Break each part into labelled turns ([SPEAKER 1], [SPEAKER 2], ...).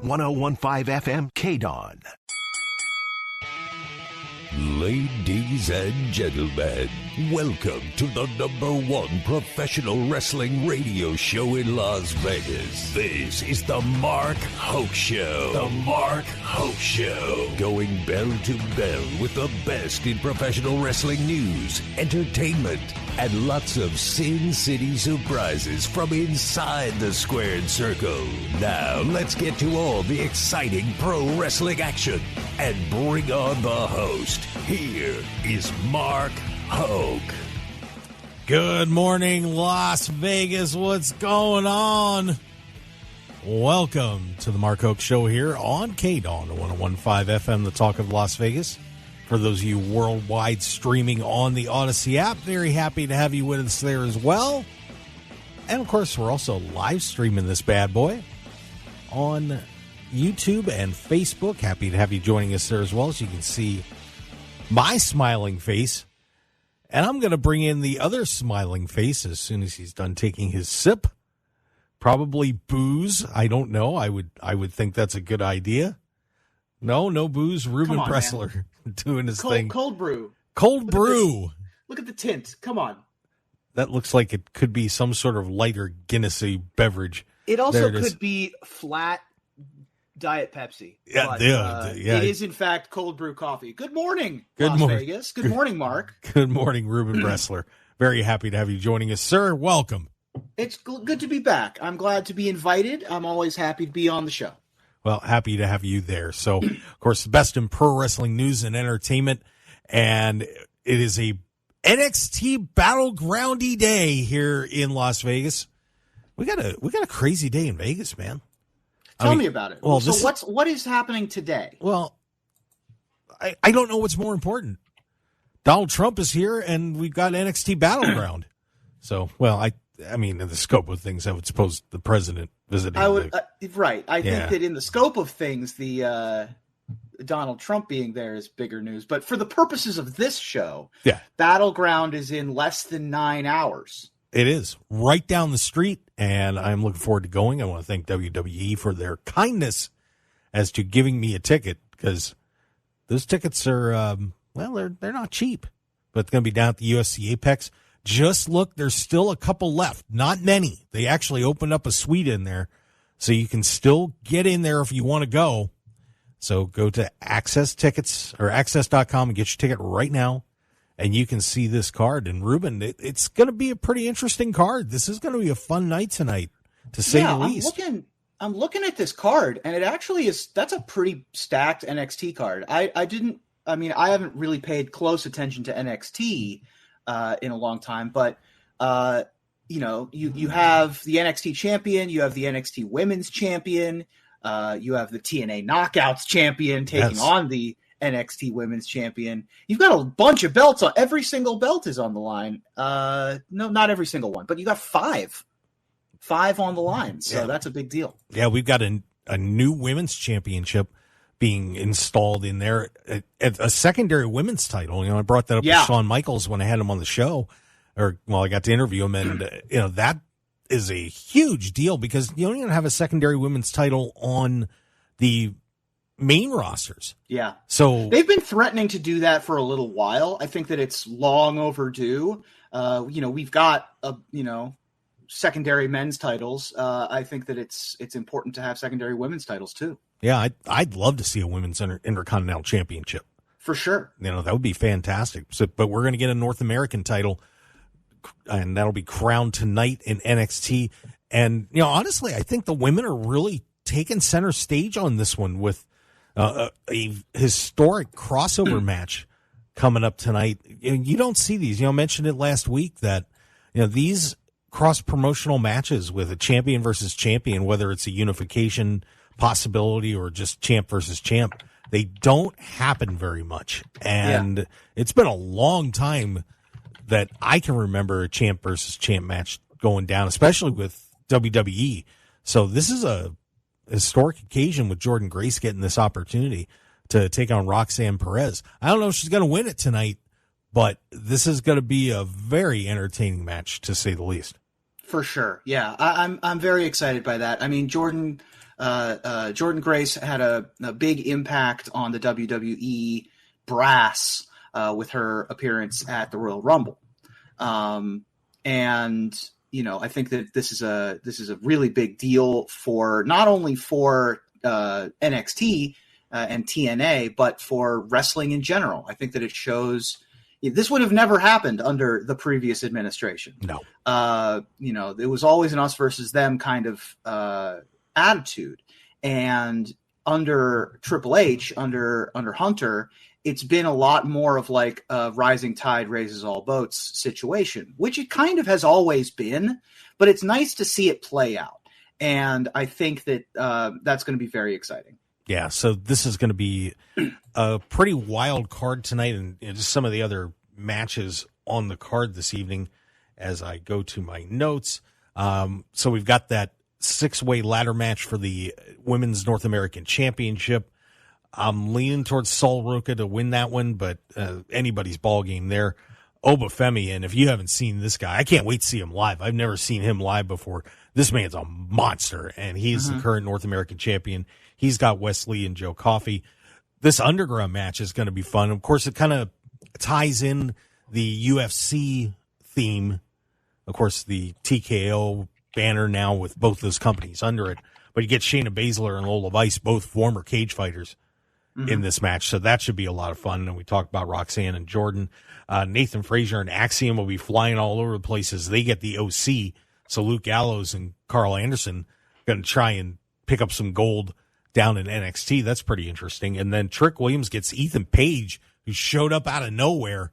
[SPEAKER 1] 1015 FM KDAWN.
[SPEAKER 2] Ladies and gentlemen, welcome to the #1 professional wrestling radio show in Las Vegas. This is the Mark Hoke Show. The Mark Hoke Show. Going bell to bell with the best in professional wrestling news, entertainment, and lots of Sin City surprises from inside the squared circle. Now, let's get to all the exciting pro wrestling action and bring on the host. Here is Mark Hoke.
[SPEAKER 3] Good morning, Las Vegas. What's going on? Welcome to the Mark Hoke Show here on KDAWN 1015 FM, the talk of Las Vegas. For those of you worldwide streaming on the Odyssey app, very happy to have you with us there as well. And, of course, we're also live streaming this bad boy on YouTube and Facebook. Happy to have you joining us there as well, as you can see my smiling face. And I'm going to bring in the other smiling face as soon as he's done taking his sip. Probably booze. I don't know. I would think that's a good idea. No booze. Reuben Bresler doing his thing.
[SPEAKER 4] Cold brew.
[SPEAKER 3] Cold brew.
[SPEAKER 4] Look at the tint. Come on.
[SPEAKER 3] That looks like it could be some sort of lighter Guinness-y beverage.
[SPEAKER 4] It also could be flat Diet Pepsi.
[SPEAKER 3] Yeah,
[SPEAKER 4] but,
[SPEAKER 3] yeah.
[SPEAKER 4] It is, in fact, cold brew coffee. Good morning,
[SPEAKER 3] Good
[SPEAKER 4] Las
[SPEAKER 3] morning.
[SPEAKER 4] Vegas. Good morning, Mark.
[SPEAKER 3] Good morning, Reuben Bresler. Very happy to have you joining us, sir. Welcome.
[SPEAKER 4] It's good to be back. I'm glad to be invited. I'm always happy to be on the show.
[SPEAKER 3] Well, happy to have you there. So, of course, the best in pro wrestling news and entertainment. And it is a NXT Battlegroundy day here in Las Vegas. We got a crazy day in Vegas, man.
[SPEAKER 4] Tell me about it.
[SPEAKER 3] Well,
[SPEAKER 4] so what is happening today?
[SPEAKER 3] Well, I don't know what's more important. Donald Trump is here, and we've got NXT Battleground. So, well, I mean, in the scope of things, I would suppose the president visiting.
[SPEAKER 4] Right. I think that in the scope of things, the Donald Trump being there is bigger news. But for the purposes of this show, Battleground is in less than 9 hours.
[SPEAKER 3] It is right down the street, and I'm looking forward to going. I want to thank WWE for their kindness as to giving me a ticket, because those tickets are, they're not cheap. But it's going to be down at the UFC Apex. Just look, there's still a couple left. Not many. They actually opened up a suite in there, so you can still get in there if you want to go. So go to Access Tickets or Access.com and get your ticket right now. And you can see this card. And Reuben, it's going to be a pretty interesting card. This is going to be a fun night tonight, to say the least.
[SPEAKER 4] I'm looking at this card, and it actually is. That's a pretty stacked NXT card. I haven't really paid close attention to NXT in a long time, but you have the NXT champion, you have the NXT Women's champion, you have the TNA Knockouts champion taking on the NXT Women's champion. You've got a bunch of belts. Every single belt is on the line. No, not every single one, but you got five on the line. So that's a big deal.
[SPEAKER 3] Yeah, we've got a new women's championship being installed in there, a secondary women's title. I brought that up with Shawn Michaels when I had him on the show, I got to interview him, and that is a huge deal, because you don't even have a secondary women's title on the main rosters.
[SPEAKER 4] Yeah.
[SPEAKER 3] So
[SPEAKER 4] they've been threatening to do that for a little while. I think that it's long overdue. We've got secondary men's titles. I think that it's important to have secondary women's titles too.
[SPEAKER 3] Yeah, I'd love to see a women's intercontinental championship.
[SPEAKER 4] For sure.
[SPEAKER 3] That would be fantastic. But we're going to get a North American title, and that'll be crowned tonight in NXT. And, honestly, I think the women are really taking center stage on this one with a historic crossover match coming up tonight. You don't see these. I mentioned it last week that, these cross-promotional matches with a champion versus champion, whether it's a unification possibility or just champ versus champ, they don't happen very much. And it's been a long time that I can remember a champ versus champ match going down, especially with WWE. So this is a historic occasion with Jordynne Grace getting this opportunity to take on Roxanne Perez. I don't know if she's going to win it tonight, but this is going to be a very entertaining match, to say the least.
[SPEAKER 4] For sure. Yeah, I'm very excited by that. I mean, Jordynne Jordan Grace had a big impact on the WWE brass with her appearance at the Royal Rumble. And I think that this is a really big deal for not only for NXT and TNA, but for wrestling in general. I think that it shows this would have never happened under the previous administration.
[SPEAKER 3] No,
[SPEAKER 4] it was always an us versus them kind of attitude, and under Triple H, under Hunter, it's been a lot more of like a rising tide raises all boats situation, which it kind of has always been, but it's nice to see it play out. And I think that that's going to be very exciting.
[SPEAKER 3] Yeah, so this is going to be a pretty wild card tonight, and just some of the other matches on the card this evening as I go to my notes. So we've got that 6-way ladder match for the Women's North American Championship. I'm leaning towards Sol Ruca to win that one, but anybody's ball game there. Obafemi, and if you haven't seen this guy, I can't wait to see him live. I've never seen him live before. This man's a monster, and he's the current North American champion. He's got Wesley and Joe Coffey. This underground match is going to be fun. Of course, it kind of ties in the UFC theme. Of course, the TKO banner now with both those companies under it. But you get Shayna Baszler and Lola Vice, both former cage fighters, in this match. So that should be a lot of fun. And we talked about Roxanne and Jordan. Nathan Frazier and Axiom will be flying all over the place as they get the OC. So Luke Gallows and Carl Anderson going to try and pick up some gold down in NXT. That's pretty interesting. And then Trick Williams gets Ethan Page, who showed up out of nowhere.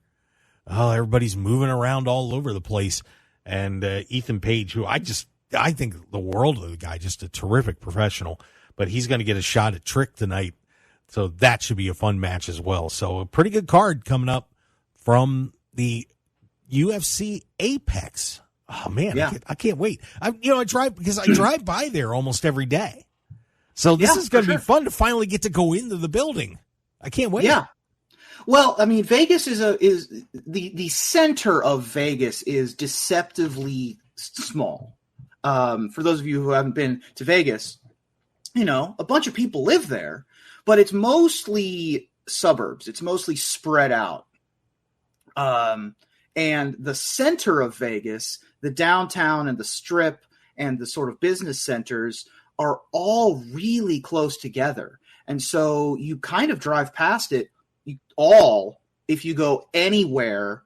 [SPEAKER 3] Oh, everybody's moving around all over the place. And Ethan Page, who I think the world of the guy, just a terrific professional. But he's going to get a shot at Trick tonight. So that should be a fun match as well. So a pretty good card coming up from the UFC Apex. Oh man, yeah. I can't wait. I drive by there almost every day. So this is going to be fun to finally get to go into the building. I can't wait.
[SPEAKER 4] Yeah. Well, I mean, Vegas is the center of Vegas is deceptively small. For those of you who haven't been to Vegas, a bunch of people live there, but it's mostly suburbs. It's mostly spread out. And the center of Vegas, the downtown and the Strip and the sort of business centers are all really close together. And so you kind of drive past it all if you go anywhere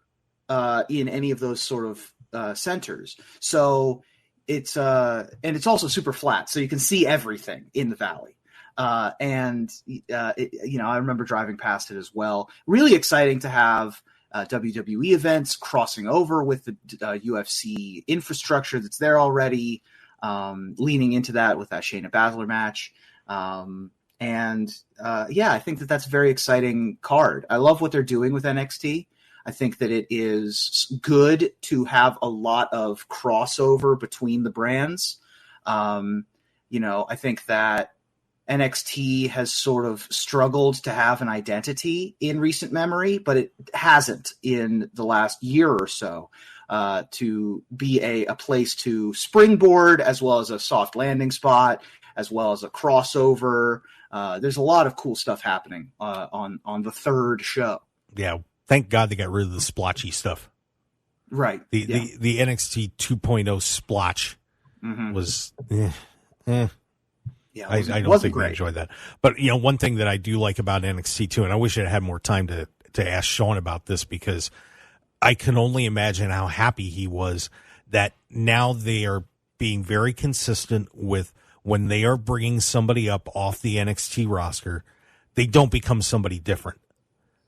[SPEAKER 4] in any of those sort of centers. So it's also super flat, so you can see everything in the valley. I remember driving past it as well. Really exciting to have WWE events crossing over with the UFC infrastructure that's there already, leaning into that with that Shayna Baszler match. I think that's a very exciting card. I love what they're doing with NXT. I think that it is good to have a lot of crossover between the brands. I think that NXT has sort of struggled to have an identity in recent memory, but it hasn't in the last year or so to be a place to springboard, as well as a soft landing spot, as well as a crossover. There's a lot of cool stuff happening on the third show.
[SPEAKER 3] Yeah. Thank God they got rid of the splotchy stuff.
[SPEAKER 4] Right.
[SPEAKER 3] The NXT 2.0 splotch was Yeah, I don't think we enjoyed that. But, one thing that I do like about NXT too, and I wish I had more time to ask Sean about this, because I can only imagine how happy he was that now they are being very consistent with when they are bringing somebody up off the NXT roster, they don't become somebody different.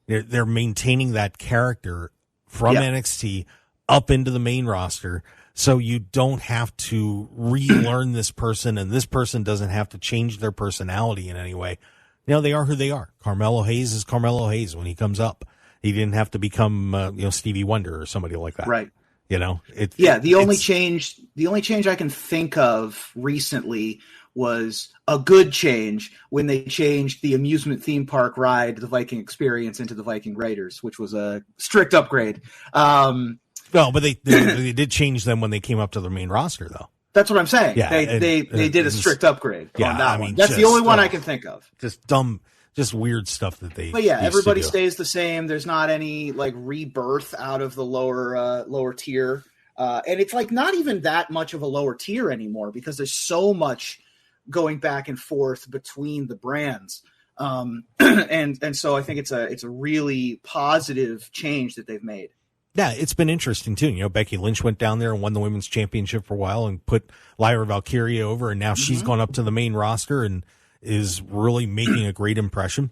[SPEAKER 3] They're maintaining that character from NXT up into the main roster, so you don't have to relearn this person, and this person doesn't have to change their personality in any way. They are who they are. Carmelo Hayes is Carmelo Hayes when he comes up. He didn't have to become Stevie Wonder or somebody like that.
[SPEAKER 4] Right.
[SPEAKER 3] The
[SPEAKER 4] only change I can think of recently was a good change when they changed the amusement theme park ride, the Viking Experience, into the Viking Raiders, which was a strict upgrade.
[SPEAKER 3] No, but they did change them when they came up to their main roster, though.
[SPEAKER 4] That's what I'm saying.
[SPEAKER 3] Yeah,
[SPEAKER 4] they did a strict upgrade on that one. That's the only one I can think of.
[SPEAKER 3] Just dumb, just weird stuff that they.
[SPEAKER 4] But yeah, everybody stays the same. There's not any like rebirth out of the lower tier, and it's like not even that much of a lower tier anymore because there's so much going back and forth between the brands. And so I think it's a really positive change that they've made.
[SPEAKER 3] Yeah, it's been interesting too. You know, Becky Lynch went down there and won the women's championship for a while and put Lyra Valkyria over, and now she's gone up to the main roster and is really making a great impression.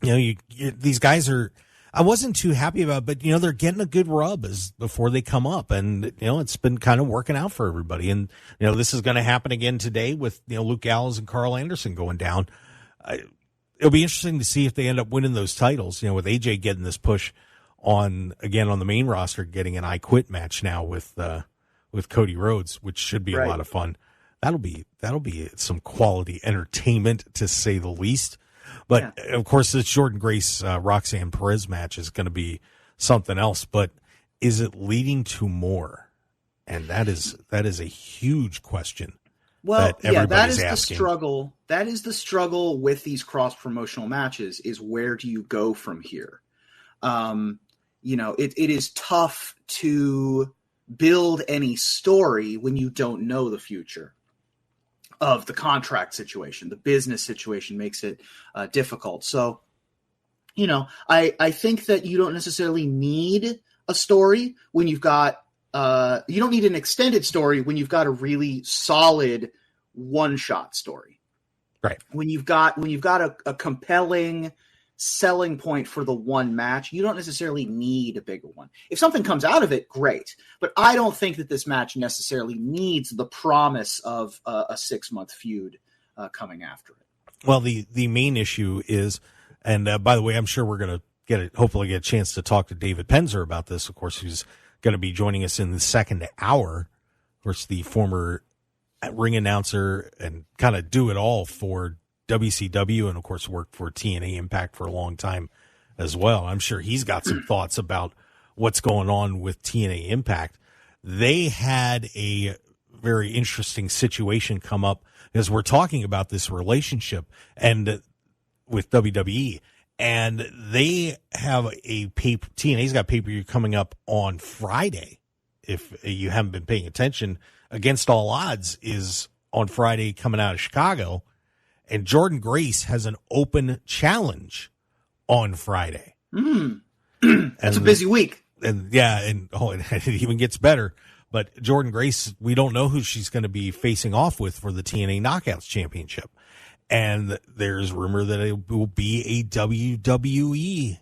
[SPEAKER 3] You know, these guys are, I wasn't too happy about, but you know, they're getting a good rub before they come up, and you know, it's been kind of working out for everybody. And you know, this is going to happen again today with Luke Gallows and Carl Anderson going down. It'll be interesting to see if they end up winning those titles. You know, with AJ getting this push on the main roster, getting an I Quit match now with Cody Rhodes, which should be a lot of fun. That'll be some quality entertainment to say the least. But of course, this Jordan Grace Roxanne Perez match is going to be something else. But is it leading to more? And that is a huge question.
[SPEAKER 4] Well, that is asking. The struggle. That is the struggle with these cross promotional matches. Is where do you go from here? You know, it is tough to build any story when you don't know the future of the contract situation. The business situation makes it difficult. So, you know, I think that you don't necessarily need a story when you've got you don't need an extended story when you've got a really solid one-shot story.
[SPEAKER 3] Right.
[SPEAKER 4] When you've got a compelling selling point for the one match, you don't necessarily need a bigger one. If something comes out of it, great. But I don't think that this match necessarily needs the promise of a 6-month feud coming after it.
[SPEAKER 3] Well, the main issue is, and by the way, I'm sure we're going to hopefully get a chance to talk to David Penzer about this, of course, who's going to be joining us in the second hour. Of course, the former ring announcer and kind of do it all for WCW, and of course worked for TNA Impact for a long time as well. I'm sure he's got some thoughts about what's going on with TNA Impact. They had a very interesting situation come up because we're talking about this relationship and with WWE, and they have TNA's got pay-per-view coming up on Friday. If you haven't been paying attention, Against All Odds is on Friday coming out of Chicago. And Jordan Grace has an open challenge on Friday.
[SPEAKER 4] That's a busy week.
[SPEAKER 3] And it even gets better. But Jordan Grace, we don't know who she's going to be facing off with for the TNA Knockouts Championship. And there's rumor that it will be a WWE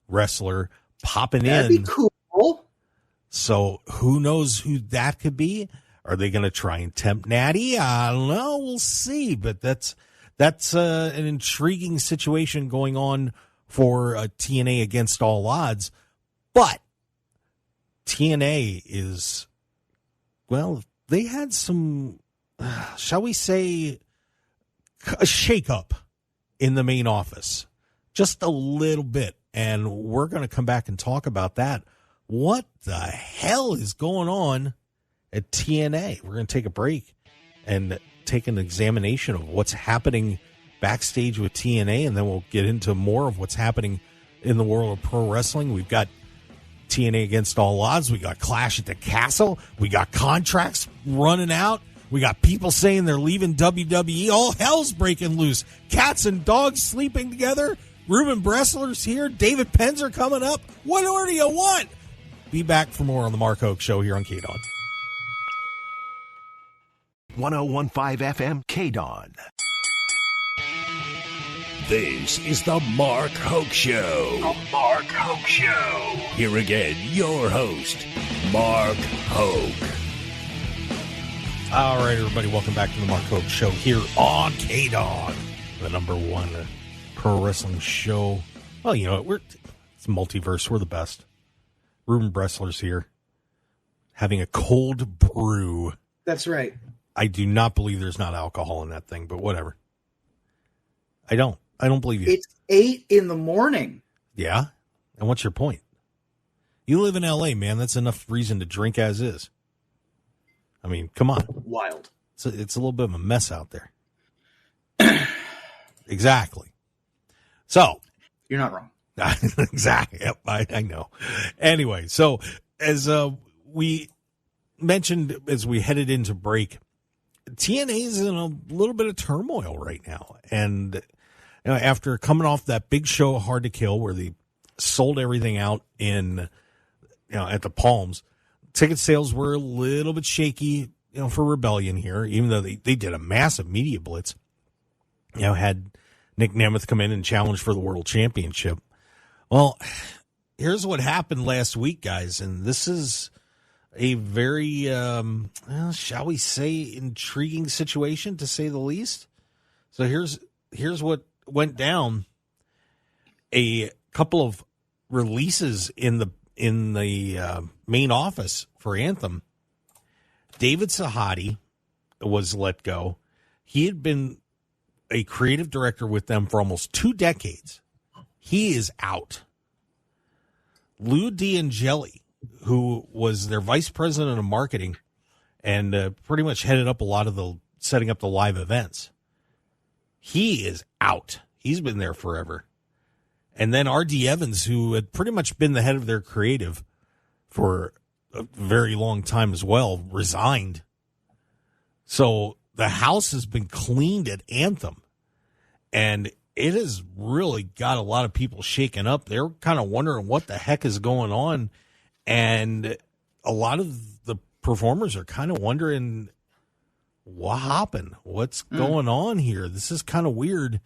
[SPEAKER 3] wrestler popping in.
[SPEAKER 4] That'd be cool.
[SPEAKER 3] So who knows who that could be? Are they going to try and tempt Natty? I don't know. We'll see. But that's an intriguing situation going on for TNA Against All Odds. But TNA is, well, they had some, shall we say, a shakeup in the main office. Just a little bit. And we're going to come back and talk about that. What the hell is going on at TNA? We're going to take a break and take an examination of what's happening backstage with TNA, and then we'll get into more of what's happening in the world of pro wrestling. We've got TNA Against All Odds. We got Clash at the Castle. We got contracts running out. We got people saying they're leaving WWE. All hell's breaking loose. Cats and dogs sleeping together. Reuben Bresler's here. David Penzer coming up. What more do you want? Be back for more on the Mark Hoke Show here on KDAWN.
[SPEAKER 1] 101.5 FM KDAWN.
[SPEAKER 2] This is the Mark Hoke Show.
[SPEAKER 1] The Mark Hoke Show.
[SPEAKER 2] Here again, your host, Mark Hoke.
[SPEAKER 3] All right, everybody, welcome back to the Mark Hoke Show here on KDAWN, the number one pro wrestling show. Well, you know, it's multiverse. We're the best. Reuben Bresler's here, having a cold brew.
[SPEAKER 4] That's right.
[SPEAKER 3] I do not believe there's not alcohol in that thing, but whatever. I don't believe you.
[SPEAKER 4] It's 8 a.m.
[SPEAKER 3] Yeah? And what's your point? You live in L.A., man. That's enough reason to drink as is. I mean, come on.
[SPEAKER 4] wild.
[SPEAKER 3] So it's a little bit of a mess out there. Exactly. So
[SPEAKER 4] you're not wrong.
[SPEAKER 3] Exactly. Yep, I know. Anyway, so as we mentioned as we headed into break, TNA is in a little bit of turmoil right now. And after coming off that big show, Hard to Kill, where they sold everything out in, at the Palms, ticket sales were a little bit shaky, for Rebellion here, even though they did a massive media blitz. Had Nick Nemeth come in and challenge for the World Championship. Well, here's what happened last week, guys, and this is a very, shall we say, intriguing situation, to say the least. So here's what went down. A couple of releases in the main office for Anthem. David Sahadi was let go. He had been a creative director with them for almost 2 decades. He is out. Lou D'Angeli, who was their vice president of marketing and pretty much headed up a lot of the setting up the live events, he is out. He's been there forever. And then R.D. Evans, who had pretty much been the head of their creative for a very long time as well, resigned. So the house has been cleaned at Anthem. And it has really got a lot of people shaken up. They're kind of wondering what the heck is going on. And a lot of the performers are kind of wondering what happened? What's going on here? This is kind of weird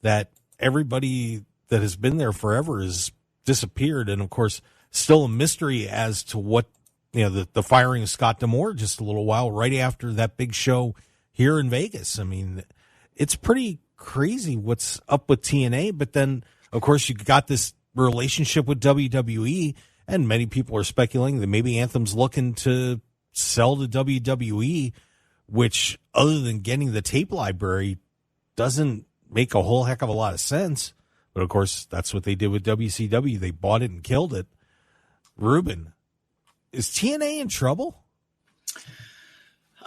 [SPEAKER 3] that everybody that has been there forever has disappeared. And of course, still a mystery as to what, the firing of Scott D'Amore just a little while right after that big show here in Vegas. I mean, it's pretty crazy what's up with TNA, but then of course you got this relationship with WWE, and many people are speculating that maybe Anthem's looking to sell to WWE, which other than getting the tape library doesn't make a whole heck of a lot of sense. But of course that's what they did with WCW. They bought it and killed it. Reuben, is TNA in trouble?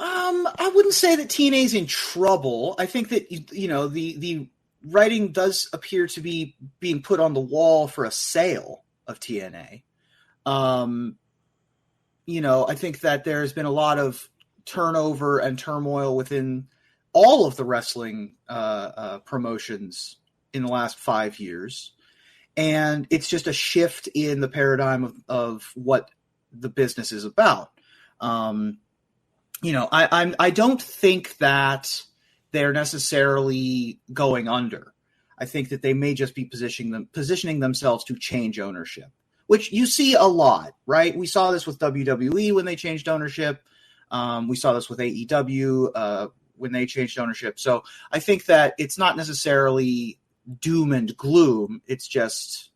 [SPEAKER 4] I wouldn't say that TNA's in trouble. I think that, the writing does appear to be being put on the wall for a sale of TNA. I think that there's been a lot of turnover and turmoil within all of the wrestling promotions in the last 5 years. And it's just a shift in the paradigm of what the business is about. I don't think that they're necessarily going under. I think that they may just be positioning themselves to change ownership, which you see a lot, right? We saw this with WWE when they changed ownership. We saw this with AEW when they changed ownership. So I think that it's not necessarily doom and gloom. It's just,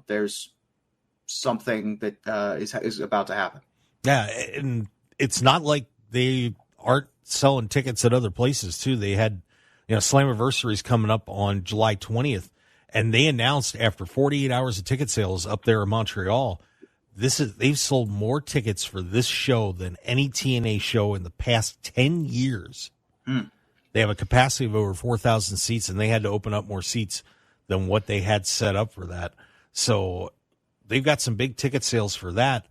[SPEAKER 4] there's something that is about to happen.
[SPEAKER 3] Yeah, and it's not like they aren't selling tickets at other places too. They had, Slammiversary's coming up on July 20th, and they announced after 48 hours of ticket sales up there in Montreal, they've sold more tickets for this show than any TNA show in the past 10 years. They have a capacity of over 4,000 seats, and they had to open up more seats than what they had set up for that. So they've got some big ticket sales for that,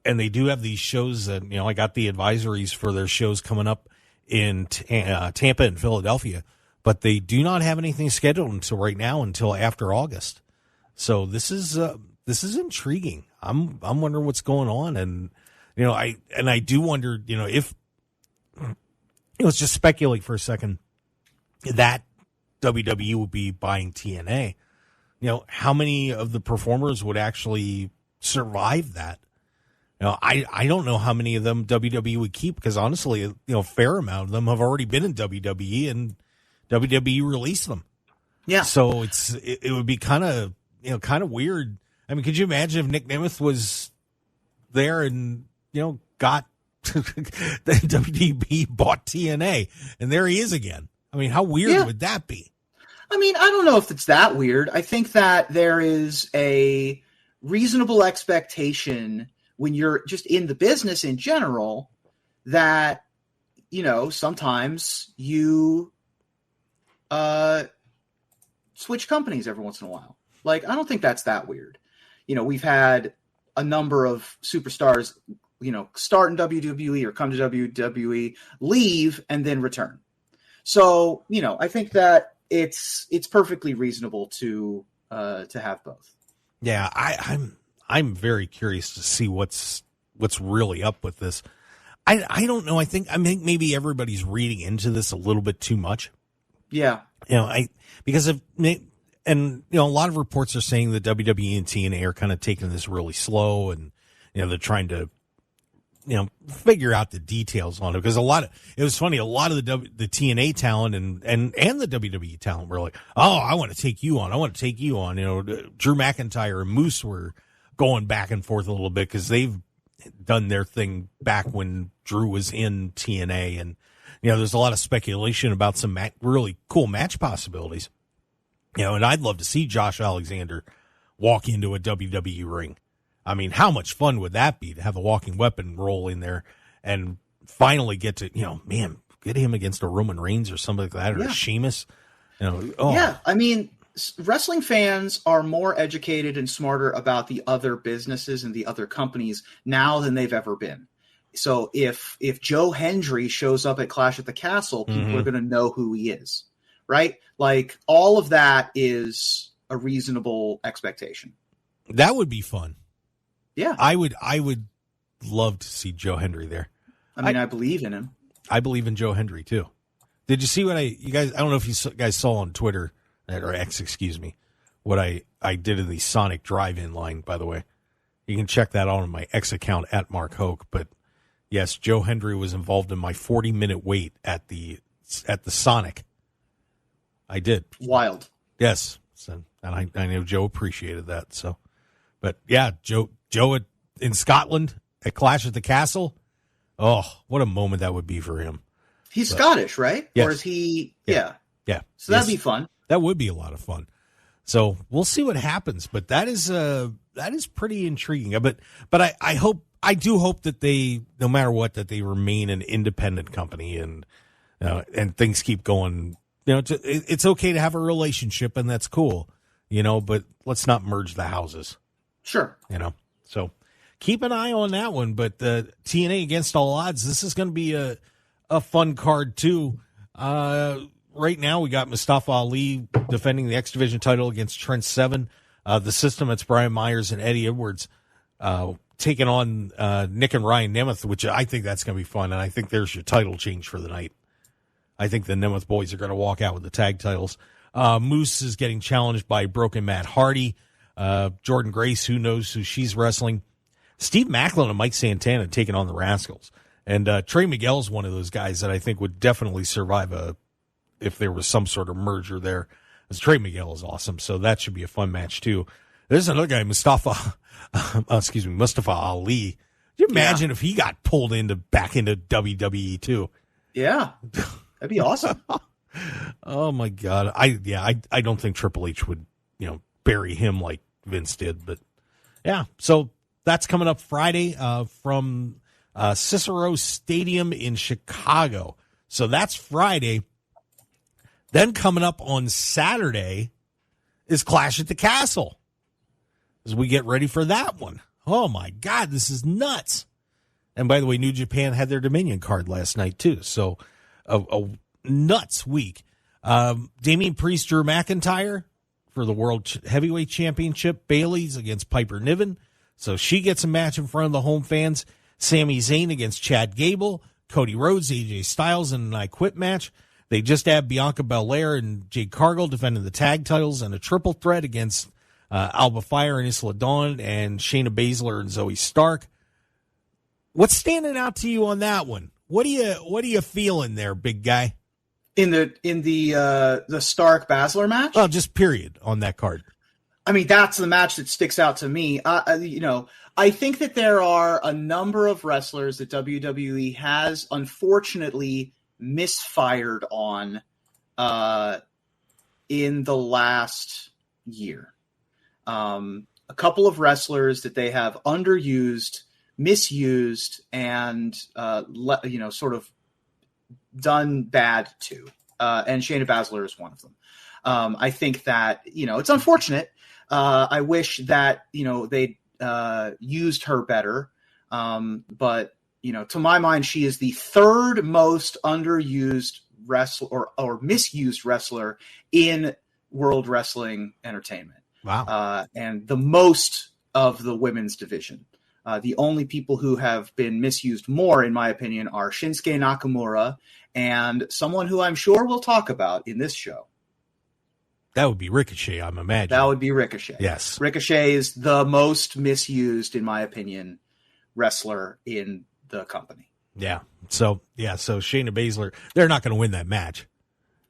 [SPEAKER 3] and they do have these shows that, I got the advisories for their shows coming up in Tampa and Philadelphia, but they do not have anything scheduled until after August. So this is intriguing. I'm wondering what's going on. And, I do wonder, if, let's just speculate for a second that WWE would be buying TNA. How many of the performers would actually survive that? I don't know how many of them WWE would keep, because honestly, a fair amount of them have already been in WWE and WWE released them.
[SPEAKER 4] Yeah.
[SPEAKER 3] So it would be kind of weird. I mean, could you imagine if Nick Nemeth was there and, got the WWE bought TNA and there he is again? I mean, how weird would that be?
[SPEAKER 4] I mean, I don't know if it's that weird. I think that there is a reasonable expectation when you're just in the business in general that, sometimes you switch companies every once in a while. Like, I don't think that's that weird. We've had a number of superstars, start in WWE or come to WWE, leave, and then return. So, I think that it's perfectly reasonable to have both.
[SPEAKER 3] Yeah, I'm very curious to see what's really up with this. I don't know. I think maybe everybody's reading into this a little bit too much.
[SPEAKER 4] Yeah.
[SPEAKER 3] Because of, and a lot of reports are saying that WWE and TNA are kind of taking this really slow, and they're trying to figure out the details on it. Because it was funny, a lot of the TNA talent and the WWE talent were like, oh, I want to take you on. Drew McIntyre and Moose were going back and forth a little bit because they've done their thing back when Drew was in TNA, and there's a lot of speculation about some really cool match possibilities. And I'd love to see Josh Alexander walk into a WWE ring. I mean, how much fun would that be to have a walking weapon roll in there and finally get to, get him against a Roman Reigns or something like that, or a Sheamus.
[SPEAKER 4] Yeah, I mean, wrestling fans are more educated and smarter about the other businesses and the other companies now than they've ever been. So if Joe Hendry shows up at Clash at the Castle, people are going to know who he is, right? Like, all of that is a reasonable expectation.
[SPEAKER 3] That would be fun.
[SPEAKER 4] Yeah.
[SPEAKER 3] I would love to see Joe Hendry there.
[SPEAKER 4] I believe in him.
[SPEAKER 3] I believe in Joe Hendry too. Did you see what you guys, I don't know if you guys saw on Twitter, or X, excuse me, what I did in the Sonic drive-in line, by the way. You can check that out on my X account at Mark Hoke. But yes, Joe Hendry was involved in my 40-minute wait at the Sonic. I did.
[SPEAKER 4] Wild.
[SPEAKER 3] Yes. So, and I know Joe appreciated that. So, but yeah, Joe in Scotland at Clash at the Castle. Oh, what a moment that would be for him.
[SPEAKER 4] He's Scottish, right?
[SPEAKER 3] Yes.
[SPEAKER 4] Or is he?
[SPEAKER 3] Yeah.
[SPEAKER 4] So that'd be fun.
[SPEAKER 3] That would be a lot of fun. So we'll see what happens, but that is pretty intriguing. But I do hope that they, no matter what, that they remain an independent company and things keep going. It's okay to have a relationship, and that's cool, but let's not merge the houses.
[SPEAKER 4] Sure.
[SPEAKER 3] So keep an eye on that one. But the TNA Against All Odds, this is going to be a fun card too. Right now we got Mustafa Ali defending the X Division title against Trent Seven. The System, it's Brian Myers and Eddie Edwards taking on Nick and Ryan Nemeth, which I think that's going to be fun. And I think there's your title change for the night. I think the Nemeth boys are going to walk out with the tag titles. Moose is getting challenged by Broken Matt Hardy. Jordan Grace, who knows who she's wrestling. Steve Macklin and Mike Santana taking on the Rascals. And Trey Miguel is one of those guys that I think would definitely survive if there was some sort of merger there. Because Trey Miguel is awesome, so that should be a fun match too. There's another guy, Mustafa Ali. Can you imagine if he got pulled back into WWE too?
[SPEAKER 4] Yeah, that'd be awesome.
[SPEAKER 3] Oh my God. I don't think Triple H would, bury him like Vince did, but yeah. So that's coming up Friday, from, Cicero Stadium in Chicago. So that's Friday. Then coming up on Saturday is Clash at the Castle as we get ready for that one. Oh my God, this is nuts. And by the way, New Japan had their Dominion card last night too. So a nuts week. Damian Priest, Drew McIntyre for the World Heavyweight Championship. Bayley's against Piper Niven. So she gets a match in front of the home fans. Sami Zayn against Chad Gable. Cody Rhodes, AJ Styles in an I Quit match. They just have Bianca Belair and Jade Cargill defending the tag titles and a triple threat against Alba Fire and Isla Dawn and Shayna Baszler and Zoe Stark. What's standing out to you on that one? What are you feeling there, big guy?
[SPEAKER 4] In the Stark Baszler match?
[SPEAKER 3] Oh, just period on that card.
[SPEAKER 4] I mean, that's the match that sticks out to me. I think that there are a number of wrestlers that WWE has unfortunately misfired on in the last year. A couple of wrestlers that they have underused misused and sort of done bad to, and Shayna Baszler is one of them. I think that it's unfortunate. I wish that they'd used her better, but to my mind, she is the third most underused wrestler or misused wrestler in World Wrestling Entertainment.
[SPEAKER 3] Wow.
[SPEAKER 4] And the most of the women's division. The only people who have been misused more, in my opinion, are Shinsuke Nakamura and someone who I'm sure we'll talk about in this show.
[SPEAKER 3] That would be Ricochet, I'm imagining.
[SPEAKER 4] That would be Ricochet.
[SPEAKER 3] Yes.
[SPEAKER 4] Ricochet is the most misused, in my opinion, wrestler in the company.
[SPEAKER 3] Yeah. So Shayna Baszler, they're not going to win that match.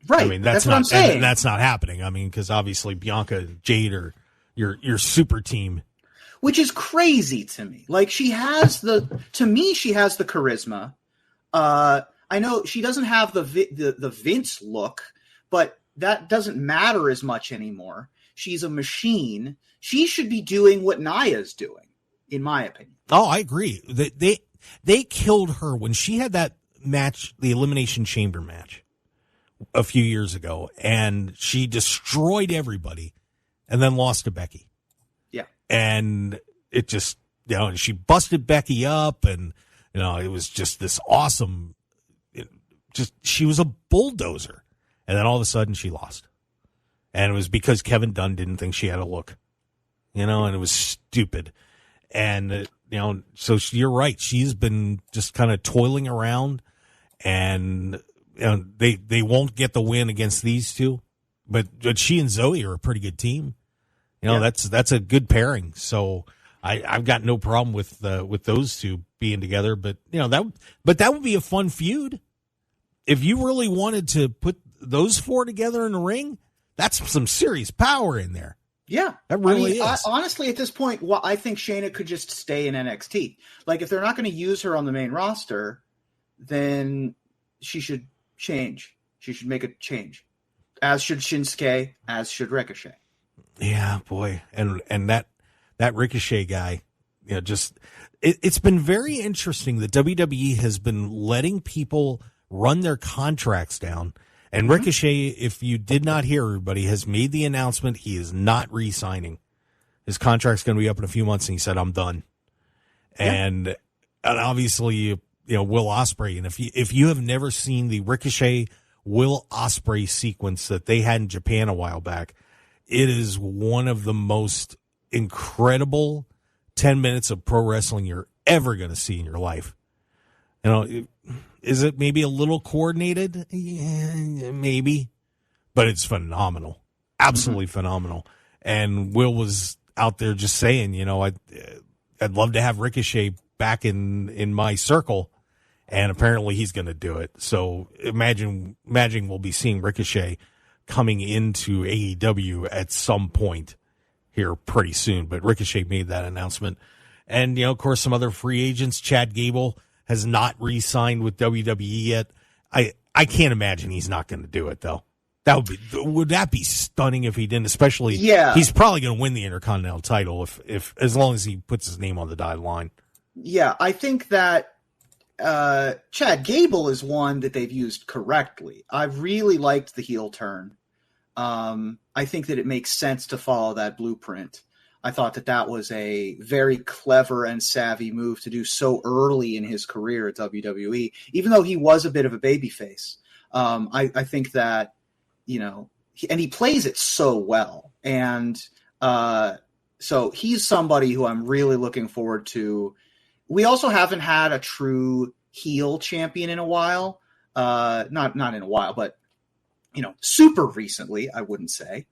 [SPEAKER 4] Right.
[SPEAKER 3] I mean, that's
[SPEAKER 4] what
[SPEAKER 3] not,
[SPEAKER 4] I'm saying.
[SPEAKER 3] that's not happening. I mean, because obviously Bianca and Jade are your super team.
[SPEAKER 4] Which is crazy to me. Like, she has the charisma. I know she doesn't have the Vince look, but that doesn't matter as much anymore. She's a machine. She should be doing what Nia's doing, in my opinion.
[SPEAKER 3] Oh, I agree. They killed her when she had that match, the Elimination Chamber match a few years ago, and she destroyed everybody and then lost to Becky.
[SPEAKER 4] Yeah.
[SPEAKER 3] And it just, she busted Becky up, and, it was just this awesome, she was a bulldozer. And then all of a sudden she lost. And it was because Kevin Dunn didn't think she had a look, and it was stupid. And, so you're right. She's been just kind of toiling around, and they won't get the win against these two, but she and Zoe are a pretty good team. That's a good pairing. So I've got no problem with those two being together, but that would be a fun feud. If you really wanted to put those four together in the ring, that's some serious power in there.
[SPEAKER 4] Yeah.
[SPEAKER 3] That really is.
[SPEAKER 4] Honestly, at this point, I think Shayna could just stay in NXT. Like, if they're not going to use her on the main roster, then she should change. She should make a change. As should Shinsuke, as should Ricochet.
[SPEAKER 3] Yeah, boy. And that Ricochet guy, it's been very interesting that WWE has been letting people run their contracts down. And Ricochet, if you did not hear, everybody, has made the announcement he is not re-signing. His contract's going to be up in a few months, and he said, I'm done. Yeah. And obviously, Will Ospreay. And if you have never seen the Ricochet Will Ospreay sequence that they had in Japan a while back, it is one of the most incredible 10 minutes of pro wrestling you're ever going to see in your life. Is it maybe a little coordinated? Yeah, maybe. But it's phenomenal. Absolutely phenomenal. And Will was out there just saying, I'd love to have Ricochet back in my circle. And apparently he's going to do it. So imagine we'll be seeing Ricochet coming into AEW at some point here pretty soon. But Ricochet made that announcement. And, of course, some other free agents. Chad Gable has not re-signed with WWE yet. I can't imagine he's not going to do it, though. Would that be stunning if he didn't? Especially, he's probably going to win the Intercontinental title if as long as he puts his name on the dotted line.
[SPEAKER 4] Yeah, I think that Chad Gable is one that they've used correctly. I've really liked the heel turn. I think that it makes sense to follow that blueprint. I thought that was a very clever and savvy move to do so early in his career at WWE, even though he was a bit of a babyface. I think that, and he plays it so well. And so he's somebody who I'm really looking forward to. We also haven't had a true heel champion in a while. Not in a while, but, super recently, I wouldn't say.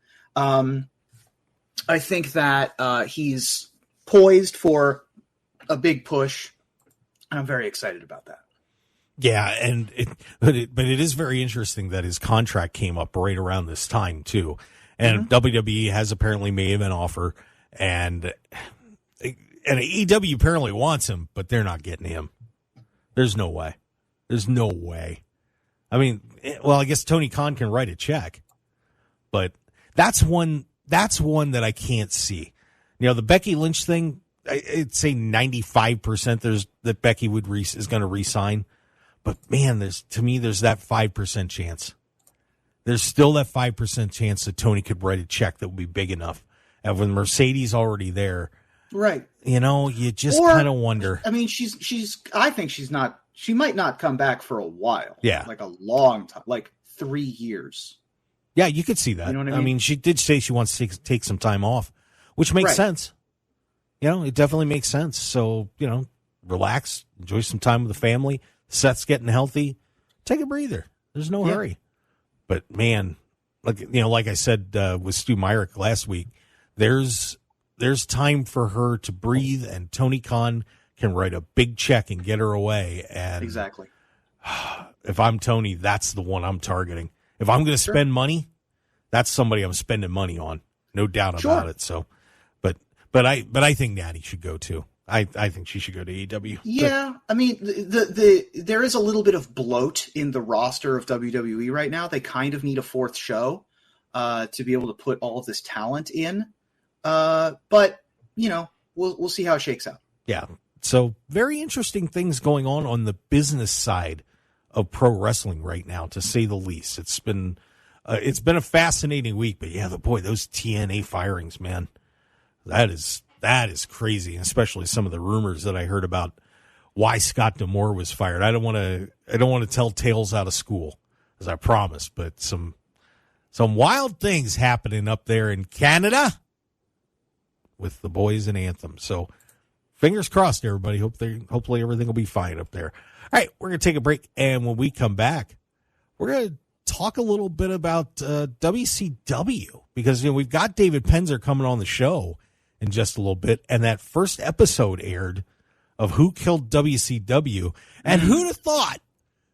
[SPEAKER 4] I think that he's poised for a big push, and I'm very excited about that.
[SPEAKER 3] Yeah, and but it is very interesting that his contract came up right around this time too, and WWE has apparently made him an offer, and AEW apparently wants him, but they're not getting him. There's no way. I mean, well, I guess Tony Khan can write a check, but that's one that I can't see. The Becky Lynch thing, I'd say 95% that Becky is going to re-sign. But man, there's that 5% chance. There's still that 5% chance that Tony could write a check that would be big enough. And with Mercedes already there,
[SPEAKER 4] right?
[SPEAKER 3] You just kind of wonder.
[SPEAKER 4] I mean, I think she might not come back for a while.
[SPEAKER 3] Yeah,
[SPEAKER 4] like a long time, like 3 years.
[SPEAKER 3] Yeah, you could see that.
[SPEAKER 4] You know what I mean?
[SPEAKER 3] She did say she wants to take some time off, which makes sense. It definitely makes sense. So, relax, enjoy some time with the family. Seth's getting healthy. Take a breather. There's no hurry. But man, like I said with Stu Myrick last week, there's time for her to breathe, and Tony Khan can write a big check and get her away. And
[SPEAKER 4] exactly.
[SPEAKER 3] If I'm Tony, that's the one I'm targeting. If I'm going to spend money, that's somebody I'm spending money on. No doubt about it. So, but I think Natty should go too. I think she should go to AEW.
[SPEAKER 4] Yeah, I mean, there is a little bit of bloat in the roster of WWE right now. They kind of need a fourth show to be able to put all of this talent in. But we'll see how it shakes out.
[SPEAKER 3] Yeah. So very interesting things going on the business side of pro wrestling right now, to say the least. It's been a fascinating week, but those TNA firings, man, that is crazy, especially some of the rumors that I heard about why Scott D'Amore was fired. I don't want to tell tales out of school, as I promised, but some wild things happening up there in Canada with the boys in Anthem. So fingers crossed, everybody. Hopefully everything will be fine up there. All right, we're going to take a break, and when we come back, we're going to talk a little bit about WCW, because we've got David Penzer coming on the show in just a little bit, and that first episode aired of Who Killed WCW, and who'd have thought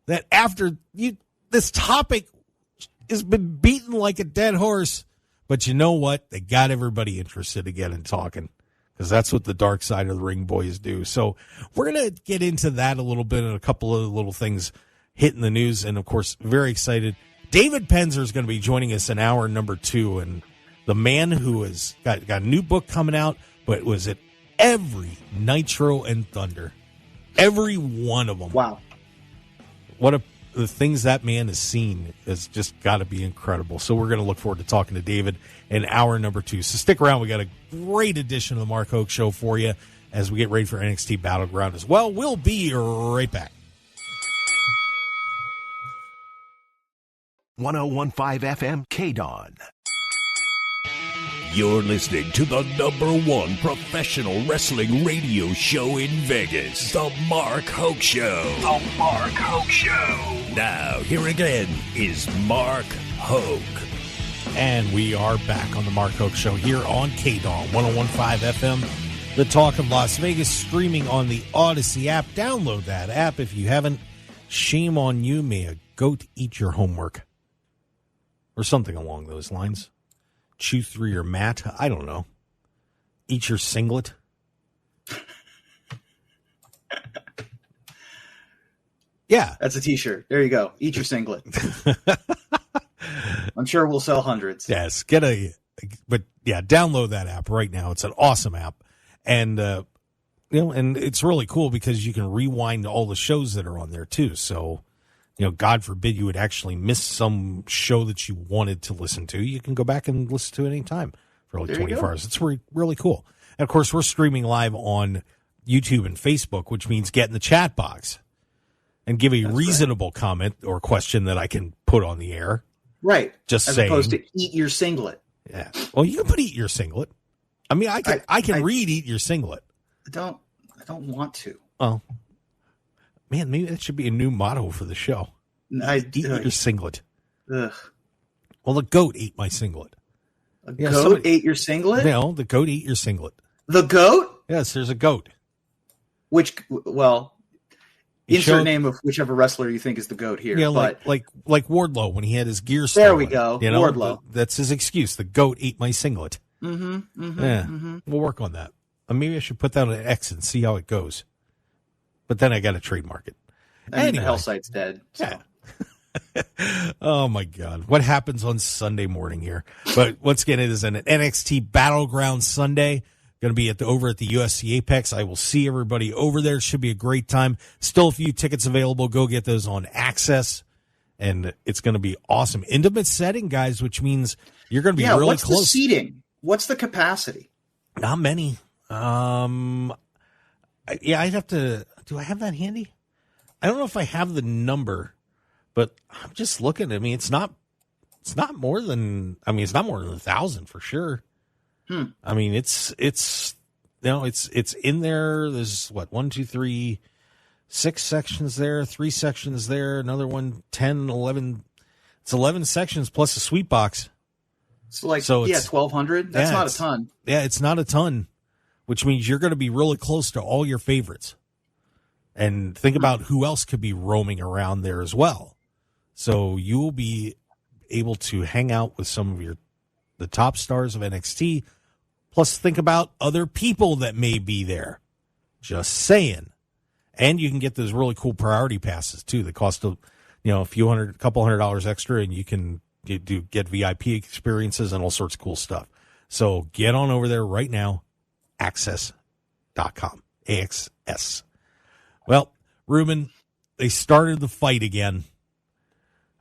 [SPEAKER 3] that after this topic has been beaten like a dead horse, but you know what? They got everybody interested again in talking, because that's what the Dark Side of the Ring boys do. So we're going to get into that a little bit and a couple of little things hitting the news, and of course, very excited. David Penzer is going to be joining us in hour number 2, and the man who has got a new book coming out, but was at every Nitro and Thunder. Every one of them.
[SPEAKER 4] Wow.
[SPEAKER 3] The things that man has seen has just got to be incredible. So we're going to look forward to talking to David in hour number 2. So stick around. We got a great edition of the Mark Hoke Show for you as we get ready for NXT Battleground as well. We'll be right back.
[SPEAKER 1] 101.5 FM KDAWN.
[SPEAKER 2] You're listening to the #1 professional wrestling radio show in Vegas, The Mark Hoke Show.
[SPEAKER 1] The Mark Hoke Show.
[SPEAKER 2] Now, here again is Mark Hoke.
[SPEAKER 3] And we are back on The Mark Hoke Show here on KDAWN 101.5 FM, the talk of Las Vegas, streaming on the Odyssey app. Download that app if you haven't. Shame on you. May a goat eat your homework. Or something along those lines. Chew through your mat. I don't know. Eat your singlet. Yeah.
[SPEAKER 4] That's a t-shirt. There you go. Eat your singlet. I'm sure we'll sell hundreds.
[SPEAKER 3] Yes. Download that app right now. It's an awesome app. And, and it's really cool because you can rewind all the shows that are on there too. So, God forbid you would actually miss some show that you wanted to listen to. You can go back and listen to it anytime for like 24 hours. It's really cool. And, of course, we're streaming live on YouTube and Facebook, which means get in the chat box and give a reasonable comment or question that I can put on the air.
[SPEAKER 4] Right.
[SPEAKER 3] Just
[SPEAKER 4] as
[SPEAKER 3] saying.
[SPEAKER 4] Opposed to eat your singlet.
[SPEAKER 3] Yeah. Well, you can put eat your singlet. I mean, I can read eat your singlet.
[SPEAKER 4] I don't want to.
[SPEAKER 3] Oh. Man, maybe that should be a new motto for the show. Eat your singlet.
[SPEAKER 4] Ugh.
[SPEAKER 3] Well, the goat ate my singlet.
[SPEAKER 4] Goat ate your singlet?
[SPEAKER 3] No, the goat ate your singlet.
[SPEAKER 4] The goat?
[SPEAKER 3] Yes, there's a goat.
[SPEAKER 4] Insert name of whichever wrestler you think is the goat here.
[SPEAKER 3] Yeah, like Wardlow when he had his gear stolen.
[SPEAKER 4] There we go. Wardlow.
[SPEAKER 3] That's his excuse. The goat ate my singlet.
[SPEAKER 4] Mm-hmm.
[SPEAKER 3] We'll work on that. Maybe I should put that on an X and see how it goes. But then I got to trademark it.
[SPEAKER 4] And the hell site's dead. So.
[SPEAKER 3] Yeah. Oh, my God. What happens on Sunday morning here? But once again, it is an NXT Battleground Sunday. Going to be over at the UFC Apex. I will see everybody over there. It should be a great time. Still a few tickets available. Go get those on Access. And it's going to be awesome. Intimate setting, guys, which means you're going to be really
[SPEAKER 4] what's
[SPEAKER 3] close.
[SPEAKER 4] What's the seating? What's the capacity?
[SPEAKER 3] Not many. I'd have to. Do I have that handy? I don't know if I have the number, but I'm just looking. I mean, it's not more than 1,000 for sure. I mean, it's in there. There's 1, 2, 3, 6 sections there, 3 sections there, another one, 10, 11. It's 11 sections plus a suite box.
[SPEAKER 4] So 1,200. That's not a ton.
[SPEAKER 3] Yeah, it's not a ton, which means you're going to be really close to all your favorites. And think about who else could be roaming around there as well. So you will be able to hang out with some of the top stars of NXT. Plus, think about other people that may be there. Just saying. And you can get those really cool priority passes too. That cost a couple $100 extra, and you can get VIP experiences and all sorts of cool stuff. So get on over there right now. Access.com. AXS. Well, Reuben, they started the fight again.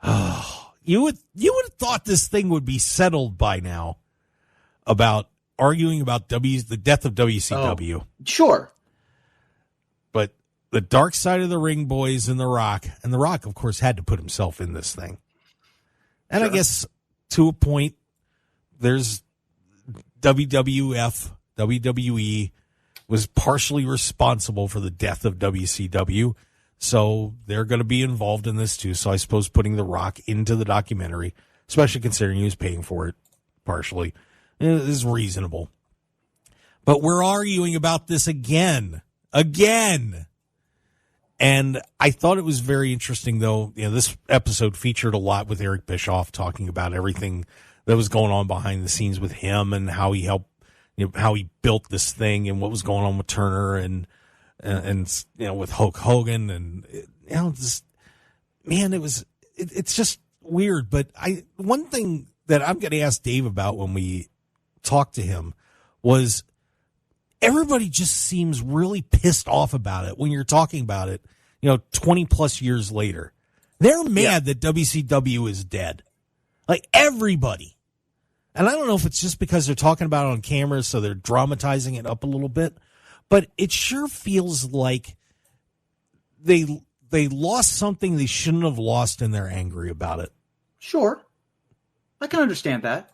[SPEAKER 3] Oh, you would have thought this thing would be settled by now about arguing about the death of WCW.
[SPEAKER 4] Oh, sure.
[SPEAKER 3] But the dark side of the ring boys and The Rock, of course, had to put himself in this thing. And sure. I guess to a point, there's WWE was partially responsible for the death of WCW. So they're going to be involved in this too. So I suppose putting The Rock into the documentary, especially considering he was paying for it partially, is reasonable. But we're arguing about this again. And I thought it was very interesting, though. This episode featured a lot with Eric Bischoff talking about everything that was going on behind the scenes with him and how he helped, how he built this thing and what was going on with Turner and with Hulk Hogan and it's just weird. But one thing that I'm going to ask Dave about when we talk to him was everybody just seems really pissed off about it when you're talking about it, 20 plus years later. They're mad that WCW is dead. Like everybody. And I don't know if it's just because they're talking about it on camera, so they're dramatizing it up a little bit, but it sure feels like they lost something they shouldn't have lost and they're angry about it.
[SPEAKER 4] Sure. I can understand that.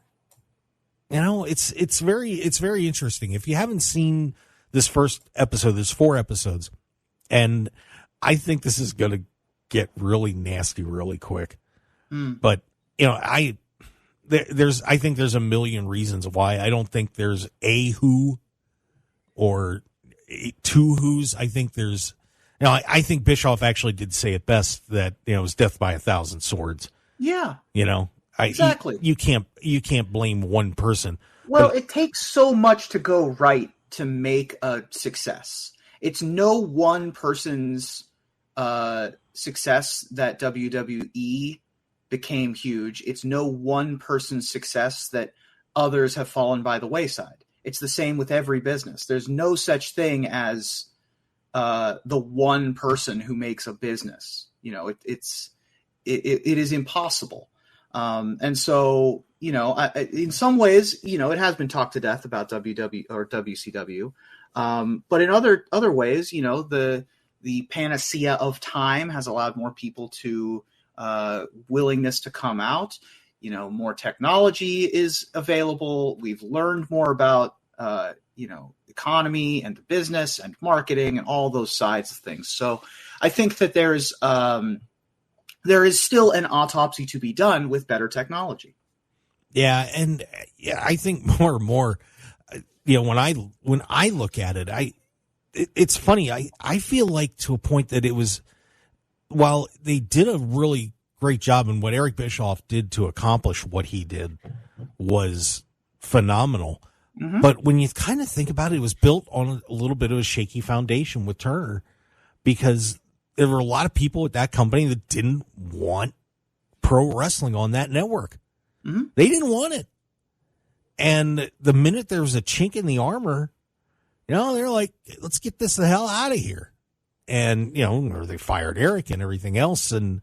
[SPEAKER 3] It's very interesting. If you haven't seen this first episode, there's 4 episodes, and I think this is going to get really nasty really quick. But I think there's a million reasons why. I don't think there's a who or 2 who's. I think there's, I think Bischoff actually did say it best that it was death by 1,000 swords.
[SPEAKER 4] Yeah.
[SPEAKER 3] Exactly. You can't blame one person.
[SPEAKER 4] Well, it takes so much to go right to make a success. It's no one person's success that WWE became huge. It's no one person's success that others have fallen by the wayside. It's the same with every business. There's no such thing as the one person who makes a business. It is impossible. And so, in some ways, it has been talked to death about WCW. But in other ways, the panacea of time has allowed more people to willingness to come out. More technology is available. We've learned more about, economy and the business and marketing and all those sides of things. So I think that there is still an autopsy to be done with better technology. Yeah. And I think more and more, when I look at it, it's funny. I feel like to a point that it was, while they did a really great job and what Eric Bischoff did to accomplish what he did was phenomenal. Mm-hmm. But when you kind of think about it, it was built on a little bit of a shaky foundation with Turner, because there were a lot of people at that company that didn't want pro wrestling on that network. Mm-hmm. They didn't want it. And the minute there was a chink in the armor,
[SPEAKER 3] they're like, let's get this the hell out of here. And, or they fired Eric and everything else. And,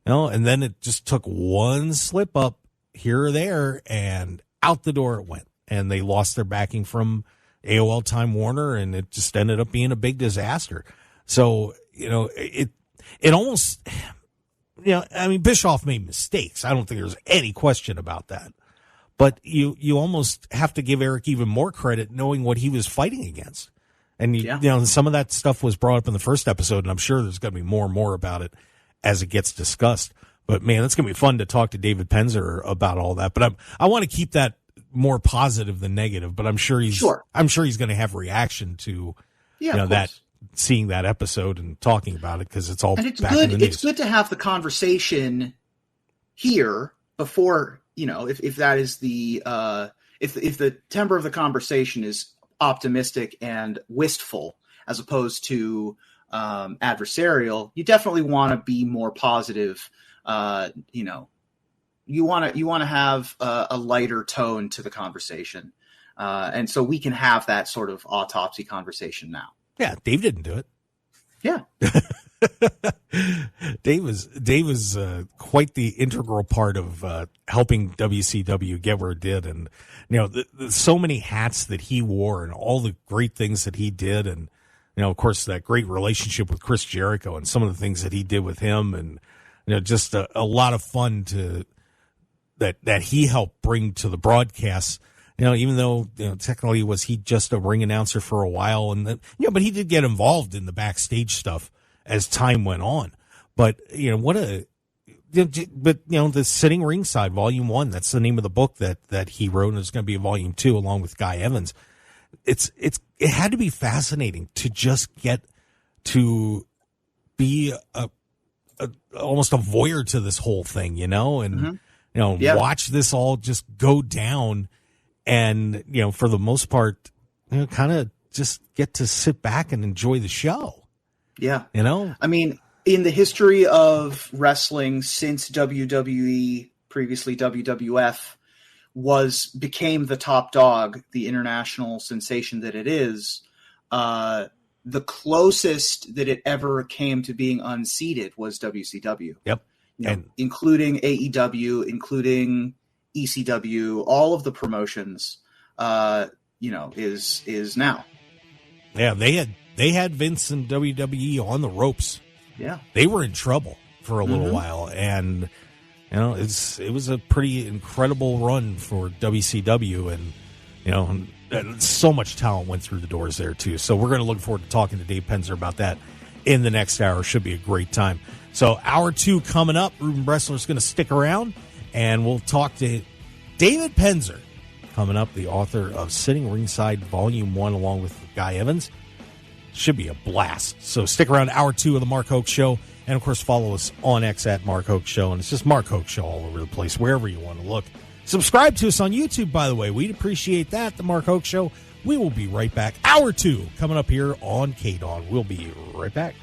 [SPEAKER 3] and then it just took one slip up here or there and out the door it went. And they lost their backing from AOL Time Warner, and it just ended up being a big disaster. So, it almost, Bischoff made mistakes. I don't think there's any question about that. But you almost have to give Eric even more credit knowing what he was fighting against. And, some of that stuff was brought up in the first episode, and I'm sure there's going to be more and more about it as it gets discussed. But, man, it's going to be fun to talk to David Penzer about all that. But I want to keep that more positive than negative, but I'm sure he's going to have reaction to, that, seeing that episode and talking about it, because it's all back in the news.
[SPEAKER 4] It's good to have the conversation here before, if that is the, if the temper of the conversation is optimistic and wistful as opposed to adversarial, you definitely want to be more positive. You want to have a lighter tone to the conversation, and so we can have that sort of autopsy conversation now.
[SPEAKER 3] Yeah, Dave didn't do it.
[SPEAKER 4] Yeah,
[SPEAKER 3] Dave was quite the integral part of helping WCW get where it did, and so many hats that he wore and all the great things that he did, and of course that great relationship with Chris Jericho and some of the things that he did with him, and just a lot of fun that he helped bring to the broadcasts. Even though technically was he just a ring announcer for a while, and but he did get involved in the backstage stuff as time went on. But the Sitting Ringside Volume 1, that's the name of the book that he wrote, and there's going to be a Volume 2 along with Guy Evans. It had to be fascinating to just get to be almost a voyeur to this whole thing, and watch this all just go down. And, for the most part, kind of just get to sit back and enjoy the show.
[SPEAKER 4] Yeah. I mean, in the history of wrestling since WWE, previously WWF, became the top dog, the international sensation that it is, the closest that it ever came to being unseated was WCW.
[SPEAKER 3] Yep.
[SPEAKER 4] Including AEW, including ECW, all of the promotions, is now.
[SPEAKER 3] Yeah, they had Vince and WWE on the ropes.
[SPEAKER 4] Yeah,
[SPEAKER 3] they were in trouble for a little while, and it was a pretty incredible run for WCW, and so much talent went through the doors there too. So we're going to look forward to talking to Dave Penzer about that in the next hour. Should be a great time. So hour 2 coming up. Reuben Bresler is going to stick around. And we'll talk to David Penzer coming up, the author of Sitting Ringside Volume 1, along with Guy Evans. Should be a blast. So stick around, hour 2 of the Mark Hoke Show. And, of course, follow us on X at Mark Hoke Show. And it's just Mark Hoke Show all over the place, wherever you want to look. Subscribe to us on YouTube, by the way. We'd appreciate that, the Mark Hoke Show. We will be right back. Hour 2 coming up here on KDAWN. We'll be right back.